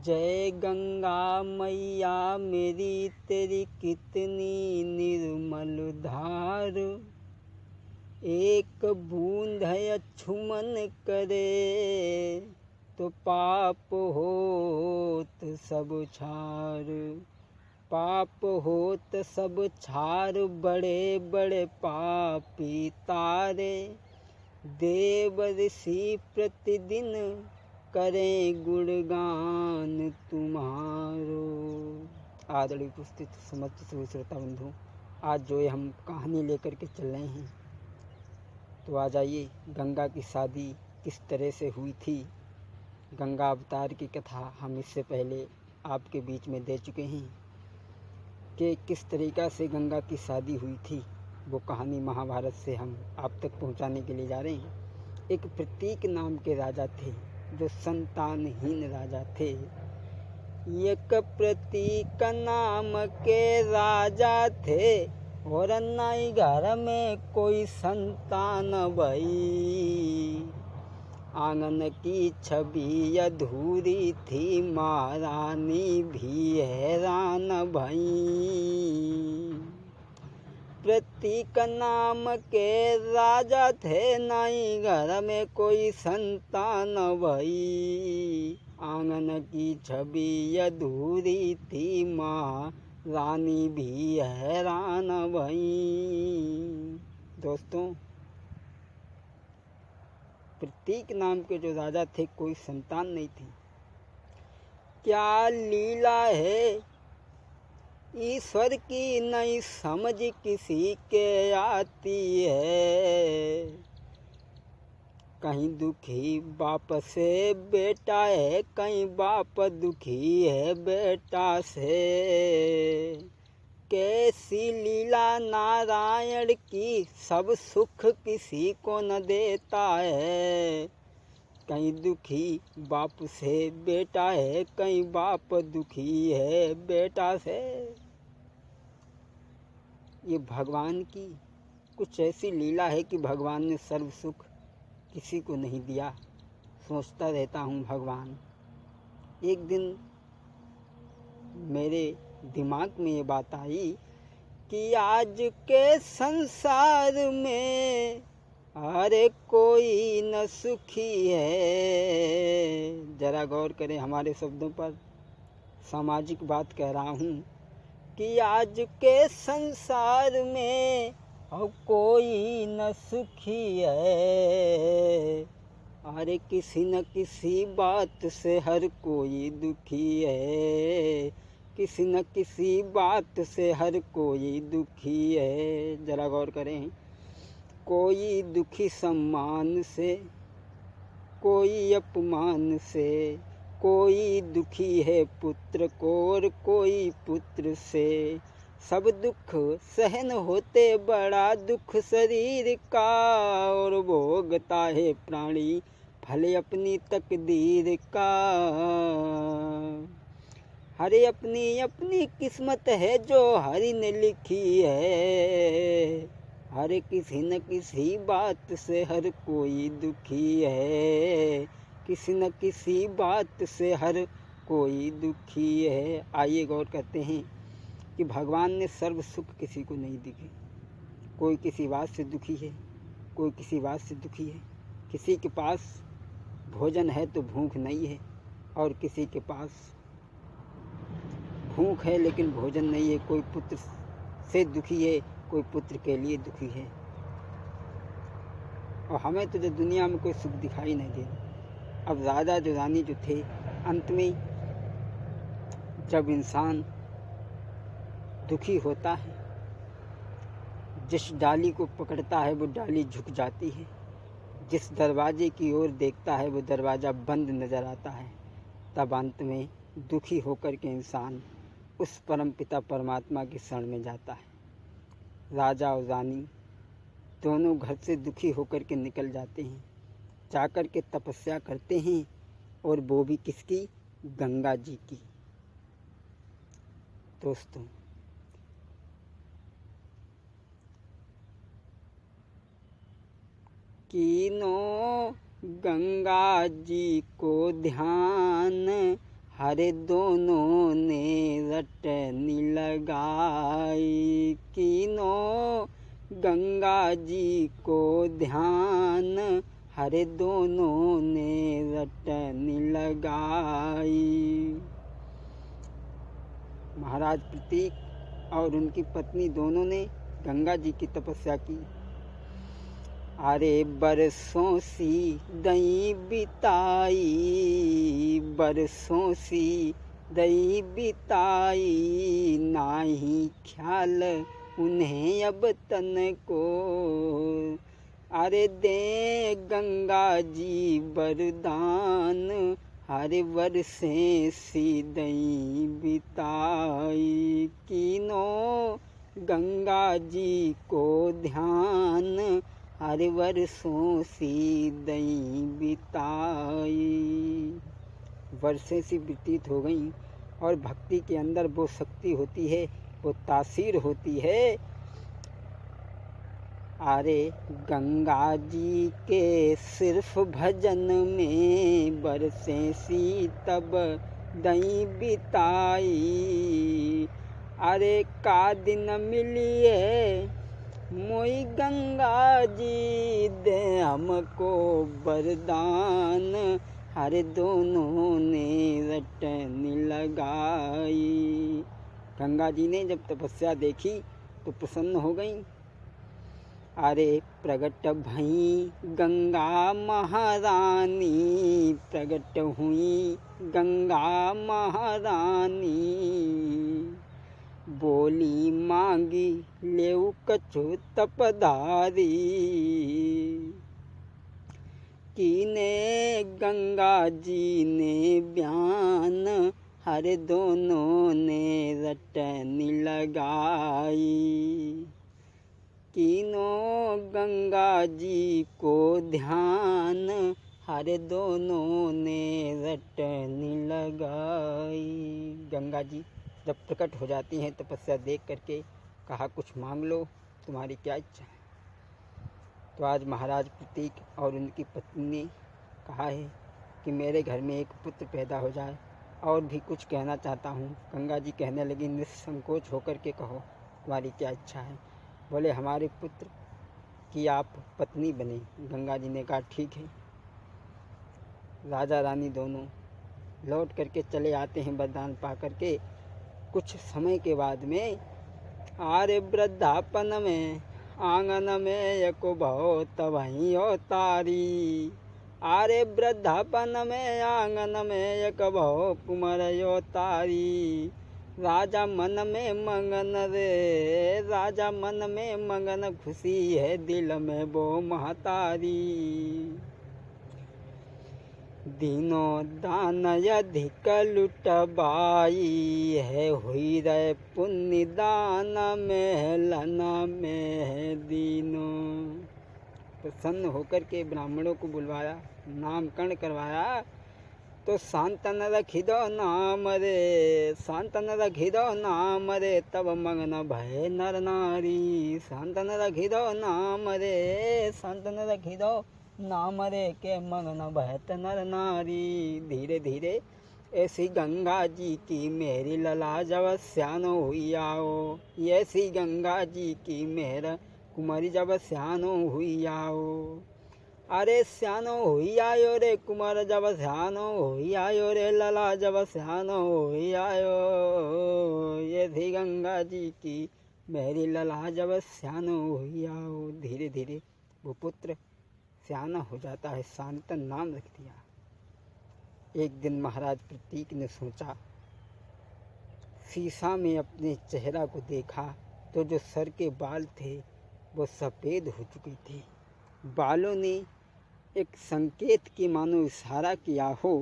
जय गंगा मैया मेरी तेरी कितनी निर्मल धार। एक बूंद है अछूमन करे तो पाप होत सब छार। पाप होत सब छार बड़े बड़े पापी तारे। देव ऋषि प्रतिदिन करें गुणगान तुम्हारो। आदरणीय उपस्थित समस्त सभी श्रोता बंधु, आज जो है हम कहानी लेकर के चल रहे हैं। तो आ जाइए, गंगा की शादी किस तरह से हुई थी, गंगा अवतार की कथा हम इससे पहले आपके बीच में दे चुके हैं कि किस तरीक़ा से गंगा की शादी हुई थी। वो कहानी महाभारत से हम आप तक पहुंचाने के लिए जा रहे हैं। एक प्रतीक नाम के राजा थे जो संतानहीन राजा थे। एक प्रतीक नाम के राजा थे और नई घर में कोई संतान भई। आंगन की छवि अधूरी थी, महारानी भी हैरान भई। प्रतीक नाम के राजा थे, नई घर में कोई संतान भई। आंगन की छवि अधूरी थी, माँ रानी भी हैरान भई। दोस्तों, प्रतीक नाम के जो राजा थे, कोई संतान नहीं थी। क्या लीला है ईश्वर की नहीं समझ किसी के आती है। कहीं दुखी बाप से बेटा है, कहीं बाप दुखी है बेटा से। कैसी लीला नारायण की, सब सुख किसी को न देता है। कहीं दुखी बाप से बेटा है, कहीं बाप दुखी है बेटा से। ये भगवान की कुछ ऐसी लीला है कि भगवान ने सर्व सुख किसी को नहीं दिया। सोचता रहता हूँ भगवान, एक दिन मेरे दिमाग में ये बात आई कि आज के संसार में अरे कोई न सुखी है। जरा गौर करें हमारे शब्दों पर, सामाजिक बात कह रहा हूँ कि आज के संसार में अब कोई न सुखी है। अरे किसी न किसी बात से हर कोई दुखी है। किसी न किसी बात से हर कोई दुखी है। जरा गौर करें, कोई दुखी सम्मान से, कोई अपमान से, कोई दुखी है पुत्र को और कोई पुत्र से। सब दुख सहन होते बड़ा दुख शरीर का, और भोगता है प्राणी फल अपनी तकदीर का। हरे अपनी अपनी किस्मत है जो हरि ने लिखी है। हर किसी न किसी बात से हर कोई दुखी है। किसी न किसी बात से हर कोई दुखी है। आइए गौर करते हैं कि भगवान ने सर्व सुख किसी को नहीं दिए। कोई किसी बात से दुखी है, कोई किसी बात से दुखी है। किसी के पास भोजन है तो भूख नहीं है, और किसी के पास भूख है लेकिन भोजन नहीं है। कोई पुत्र से दुखी है, कोई पुत्र के लिए दुखी है। और हमें तो जो दुनिया में कोई सुख दिखाई नहीं दे। अब राजा जो रानी जो थे, अंत में जब इंसान दुखी होता है, जिस डाली को पकड़ता है वो डाली झुक जाती है। जिस दरवाजे की ओर देखता है वो दरवाज़ा बंद नज़र आता है। तब अंत में दुखी होकर के इंसान उस परमपिता परमात्मा की शरण में जाता है। राजा और रानी दोनों घर से दुखी होकर के निकल जाते हैं, जाकर के तपस्या करते हैं, और वो भी किसकी? गंगा जी की। दोस्तों, कीनो गंगा जी को ध्यान, हरे दोनों ने रटनी लगाई, कीनों गंगा जी को ध्यान, हरे दोनों ने रटनी लगाई। महाराज प्रतीक और उनकी पत्नी दोनों ने गंगा जी की तपस्या की। अरे बरसों सी दई बिताई, बरसों सी दई बिताई, नाही ख्याल उन्हें अब तन को, अरे दे गंगा जी वरदान, हरे वर्षे सी दई बिताई, कीनों गंगा जी को ध्यान, हरे वर्षों सी दई बिताई। वर्षें सी व्यतीत हो गई और भक्ति के अंदर वो शक्ति होती है, वो तासीर होती है। अरे गंगा जी के सिर्फ भजन में बरसें सी तब दई बिताई, अरे का दिन मिलिए मोई गंगा जी, दे हमको वरदान, हरे दोनों ने रटनी लगाई। गंगा जी ने जब तपस्या देखी तो प्रसन्न हो गई। अरे प्रगट भई गंगा महारानी, प्रगट हुई गंगा महारानी, बोली मांगी लेऊ कछु तपधारी, कीने गंगा जी ने बयान, हरे दोनों ने रटनी लगाई, कीनों गंगा जी को ध्यान, हरे दोनों ने रटनी लगाई। गंगा जी जब प्रकट हो जाती हैं तपस्या देख करके कहा, कुछ मांग लो, तुम्हारी क्या इच्छा है। तो आज महाराज प्रतीक और उनकी पत्नी ने कहा है कि मेरे घर में एक पुत्र पैदा हो जाए, और भी कुछ कहना चाहता हूँ। गंगा जी कहने लगी, निसंकोच होकर के कहो, तुम्हारी क्या इच्छा है। बोले, हमारे पुत्र की आप पत्नी बने। गंगा जी ने कहा, ठीक है। राजा रानी दोनों लौट करके चले आते हैं वरदान पा करके। कुछ समय के बाद में, आरे वृद्धापन में आंगन में एक भव तवहीं तारी, आरे वृद्धापन में आंगन में एक भव कुमार यो तारी, राजा मन में मंगन रे, राजा मन में मंगन, खुशी है दिल में वो महतारी, दिनों दान अधिक लुटबाई है, हुई रे पुण्य दान में लना में दीनों। प्रसन्न होकर के ब्राह्मणों को बुलवाया, नामकरण करवाया। तो शांतन रखी दो नाम रे, शांतन रखी दो नाम रे, तब मगन भय नर नारी, शांतन रखी दो नाम रे, शांतन रखी दो नाम रे, के मगन भयत नर नारी। धीरे धीरे ऐसी गंगा जी की मेरी लला जब स्यानो हुई आओ, ऐसी गंगा जी की मेरा कुमारी जब स्यानो हुई आओ, अरे स्यानो हुई आयो रे कुमार जब स्यानो हुई आयो रे, लला जब स्यानो हुई आयो, ये थी गंगा जी की मेरी लला जब स्यानो हुई आओ। धीरे धीरे वो पुत्र स्याना हो जाता है, शांतन नाम रख दिया। एक दिन महाराज प्रतीक ने सोचा, शीशा में अपने चेहरा को देखा तो जो सर के बाल थे वो सफ़ेद हो चुके थे। बालों ने एक संकेत की मानो इशारा किया हो